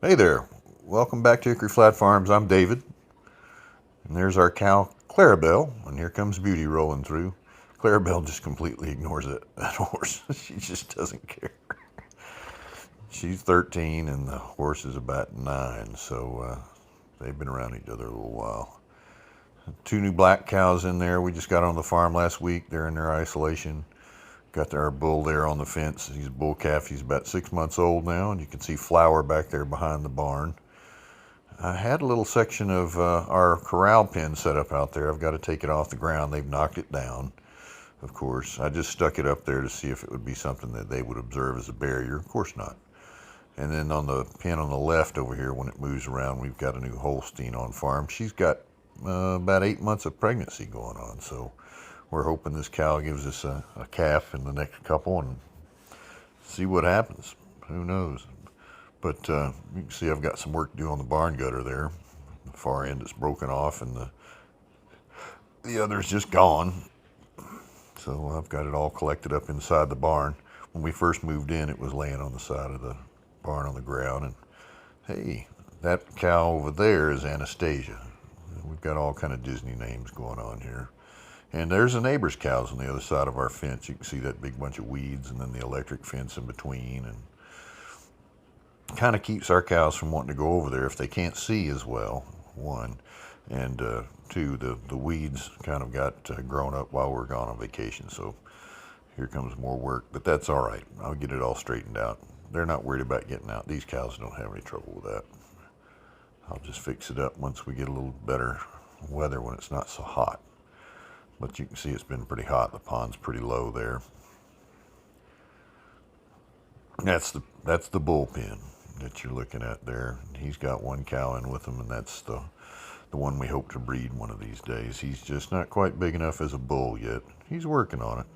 Hey there, welcome back to Hickory Flat Farms. I'm David, and there's our cow Clarabelle, and here comes Beauty rolling through. Clarabelle just completely ignores that horse. She just doesn't care. She's 13, and the horse is about 9, so they've been around each other a little while. Two new black cows in there. We just got on the farm last week. They're in their isolation. Got our bull there on the fence. He's a bull calf. He's about 6 months old now, and you can see Flower back there behind the barn. I had a little section of our corral pen set up out there. I've got to take it off the ground. They've knocked it down, of course. I just stuck it up there to see if it would be something that they would observe as a barrier. Of course not. And then on the pen on the left over here, when it moves around, we've got a new Holstein on farm. She's got about 8 months of pregnancy going on. So we're hoping this cow gives us a calf in the next couple and see what happens. Who knows? But you can see I've got some work to do on the barn gutter there. The far end is broken off and the other's just gone. So I've got it all collected up inside the barn. When we first moved in, it was laying on the side of the barn on the ground. And hey, that cow over there is Anastasia. We've got all kind of Disney names going on here. And there's the neighbor's cows on the other side of our fence. You can see that big bunch of weeds and then the electric fence in between. And kind of keeps our cows from wanting to go over there if they can't see as well, one. And two, the weeds kind of got grown up while we're gone on vacation. So here comes more work. But that's all right. I'll get it all straightened out. They're not worried about getting out. These cows don't have any trouble with that. I'll just fix it up once we get a little better weather when it's not so hot. But you can see it's been pretty hot. The pond's pretty low there. That's the bullpen that you're looking at there. He's got one cow in with him, and that's the one we hope to breed one of these days. He's just not quite big enough as a bull yet. He's working on it.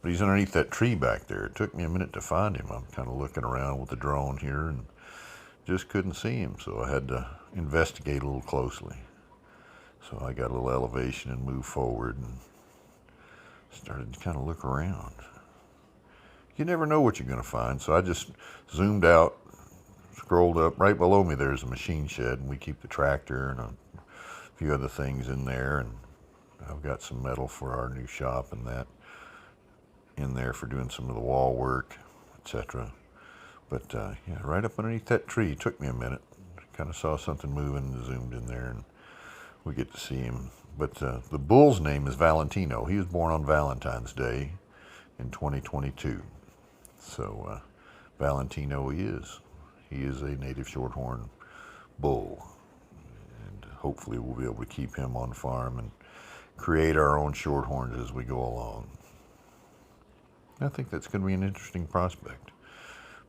But he's underneath that tree back there. It took me a minute to find him. I'm kind of looking around with the drone here and just couldn't see him, so I had to investigate a little closely. So I got a little elevation and moved forward and started to kind of look around. You never know what you're going to find, so I just zoomed out, scrolled up. Right below me there's a machine shed, and we keep the tractor and a few other things in there, and I've got some metal for our new shop and that in there for doing some of the wall work, etc. But yeah, right up underneath that tree. It took me a minute. Kind of saw something moving and zoomed in there, and we get to see him. But the bull's name is Valentino. He was born on Valentine's Day in 2022. So Valentino he is. He is a native shorthorn bull. And hopefully we'll be able to keep him on farm and create our own shorthorns as we go along. I think that's going to be an interesting prospect.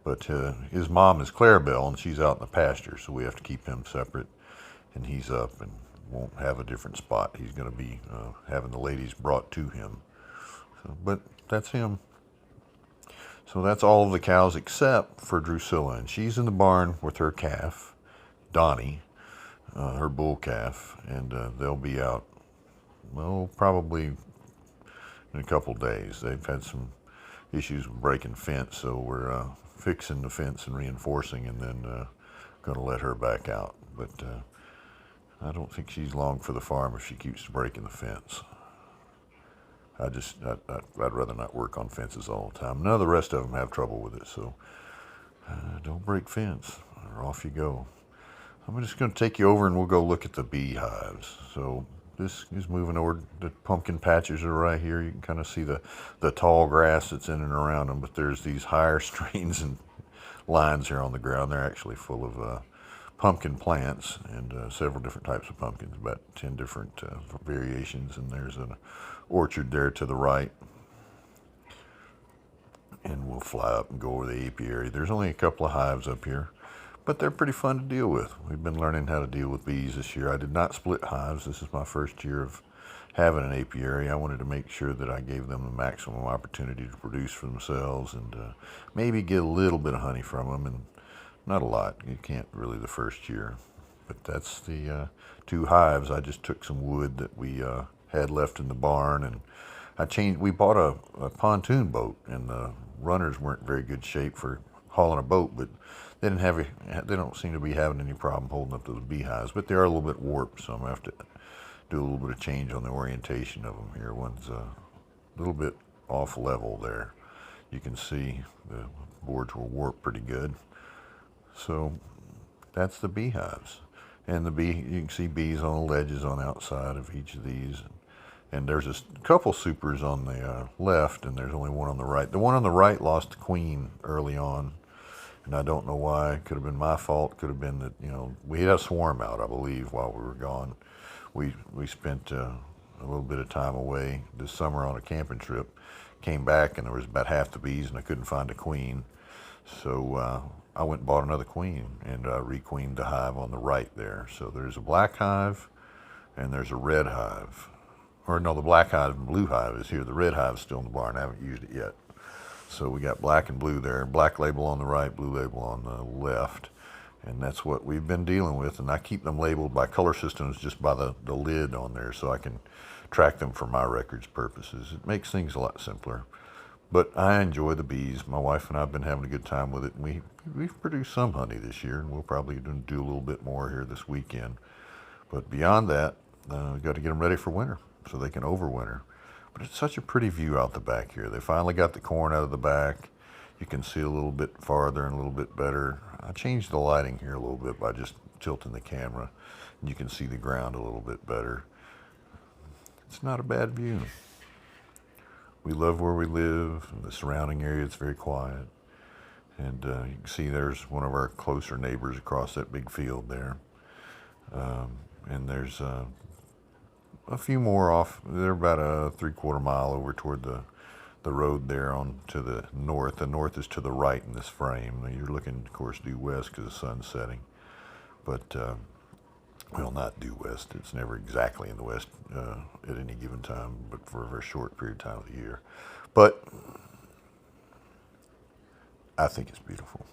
But his mom is Clarabelle, and she's out in the pasture, so we have to keep him separate. And he's up and won't have a different spot. He's going to be having the ladies brought to him. So, but that's him. So that's all of the cows except for Drusilla, and she's in the barn with her calf, Donnie, her bull calf, and they'll be out, well, probably in a couple days. They've had some issues with breaking fence, so we're fixing the fence and reinforcing, and then going to let her back out. But I don't think she's long for the farm if she keeps breaking the fence. I'd rather not work on fences all the time. None of the rest of them have trouble with it, so don't break fence, or off you go. I'm just going to take you over and we'll go look at the beehives. So this is moving over. The pumpkin patches are right here. You can kind of see the tall grass that's in and around them, but there's these higher strains and lines here on the ground. They're actually full of pumpkin plants and several different types of pumpkins, about 10 different variations, and there's an orchard there to the right. And we'll fly up and go over the apiary. There's only a couple of hives up here, but they're pretty fun to deal with. We've been learning how to deal with bees this year. I did not split hives. This is my first year of having an apiary. I wanted to make sure that I gave them the maximum opportunity to produce for themselves and maybe get a little bit of honey from them, and not a lot. You can't really the first year. But that's the two hives. I just took some wood that we had left in the barn, and we bought a pontoon boat, and the runners weren't very good shape for hauling a boat, but they don't seem to be having any problem holding up those beehives, but they are a little bit warped, so I'm going to have to do a little bit of change on the orientation of them here. One's a little bit off level there. You can see the boards were warped pretty good. So that's the beehives. And you can see bees on the ledges on the outside of each of these. And there's a couple supers on the left, and there's only one on the right. The one on the right lost the queen early on, and I don't know why. It could have been my fault. Could have been that, we had a swarm out, I believe, while we were gone. We spent a little bit of time away this summer on a camping trip. Came back, and there was about half the bees, and I couldn't find a queen. So I went and bought another queen and requeened the hive on the right there. So there's a black hive, and there's a red hive. Or no, the black hive and blue hive is here. The red hive is still in the barn. I haven't used it yet. So we got black and blue there. Black label on the right, blue label on the left. And that's what we've been dealing with. And I keep them labeled by color systems just by the lid on there so I can track them for my records purposes. It makes things a lot simpler. But I enjoy the bees. My wife and I have been having a good time with it. And we've produced some honey this year, and we'll probably do a little bit more here this weekend. But beyond that, we've got to get them ready for winter so they can overwinter. But it's such a pretty view out the back here. They finally got the corn out of the back. You can see a little bit farther and a little bit better. I changed the lighting here a little bit by just tilting the camera. And you can see the ground a little bit better. It's not a bad view. We love where we live. The surrounding area is very quiet. And you can see there's one of our closer neighbors across that big field there. And there's a few more off. They're about a 3/4 mile over toward the road there on to the north. The north is to the right in this frame. Now you're looking, of course, due west because the sun's setting. But, well, not due west. It's never exactly in the west at any given time, but for a very short period of time of the year. But I think it's beautiful.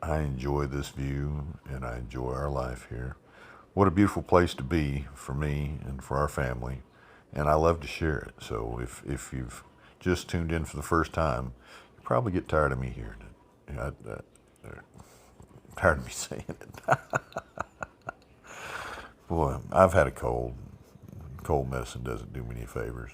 I enjoy this view, and I enjoy our life here. What a beautiful place to be for me and for our family, and I love to share it. So if you've just tuned in for the first time, you probably get tired of me hearing it. Tired of me saying it. Boy, I've had a cold. Cold medicine doesn't do me any favors.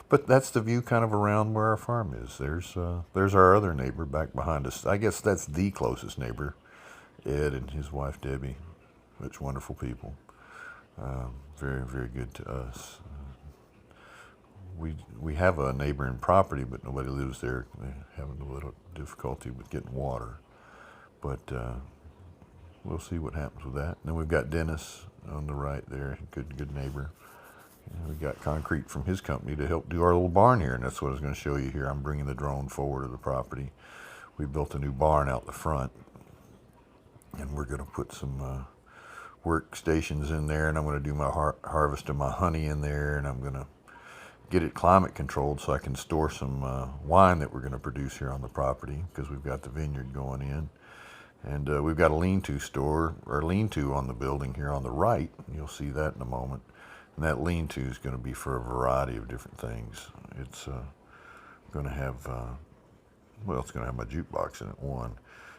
But that's the view kind of around where our farm is. There's our other neighbor back behind us. I guess that's the closest neighbor, Ed and his wife Debbie. Such wonderful people. Very, very good to us. We have a neighboring property, but nobody lives there. They're having a little difficulty with getting water. But we'll see what happens with that. And then we've got Dennis on the right there, good neighbor. And we got concrete from his company to help do our little barn here, and that's what I was going to show you here. I'm bringing the drone forward of the property. We built a new barn out the front, and we're going to put some workstations in there, and I'm going to do my harvest of my honey in there, and I'm going to get it climate controlled so I can store some wine that we're going to produce here on the property because we've got the vineyard going in. And we've got a lean-to store, or lean-to on the building here on the right. You'll see that in a moment. And that lean-to is going to be for a variety of different things. It's going to have, it's going to have my jukebox in it, one.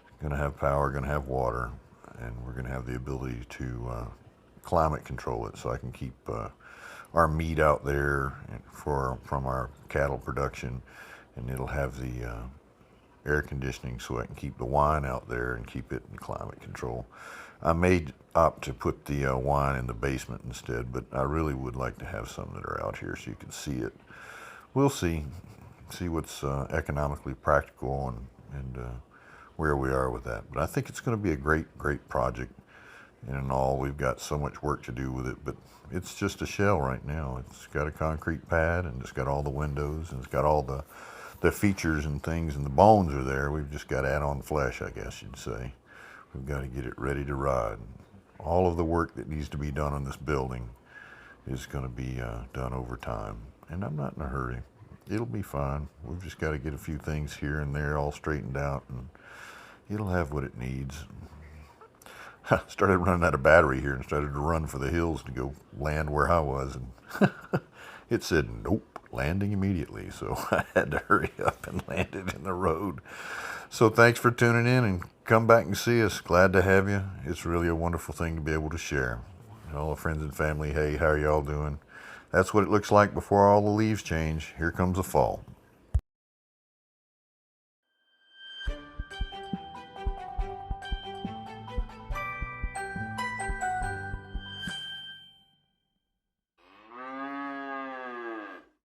It's going to have power, going to have water, and we're going to have the ability to climate control it so I can keep our meat out there from our cattle production, and it'll have the air conditioning so I can keep the wine out there and keep it in climate control. I may opt to put the wine in the basement instead, but I really would like to have some that are out here so you can see it. We'll see what's economically practical and where we are with that. But I think it's going to be a great project. And in all, we've got so much work to do with it, but it's just a shell right now. It's got a concrete pad, and it's got all the windows, and it's got all the features and things, and the bones are there. We've just got to add on flesh, I guess you'd say. We've got to get it ready to ride. All of the work that needs to be done on this building is going to be done over time, and I'm not in a hurry. It'll be fine. We've just got to get a few things here and there all straightened out, and it'll have what it needs. I started running out of battery here and started to run for the hills to go land where I was, and it said, nope, landing immediately, so I had to hurry up and land it in the road. So thanks for tuning in and come back and see us. Glad to have you. It's really a wonderful thing to be able to share. All the friends and family, hey, how are y'all doing? That's what it looks like before all the leaves change. Here comes the fall.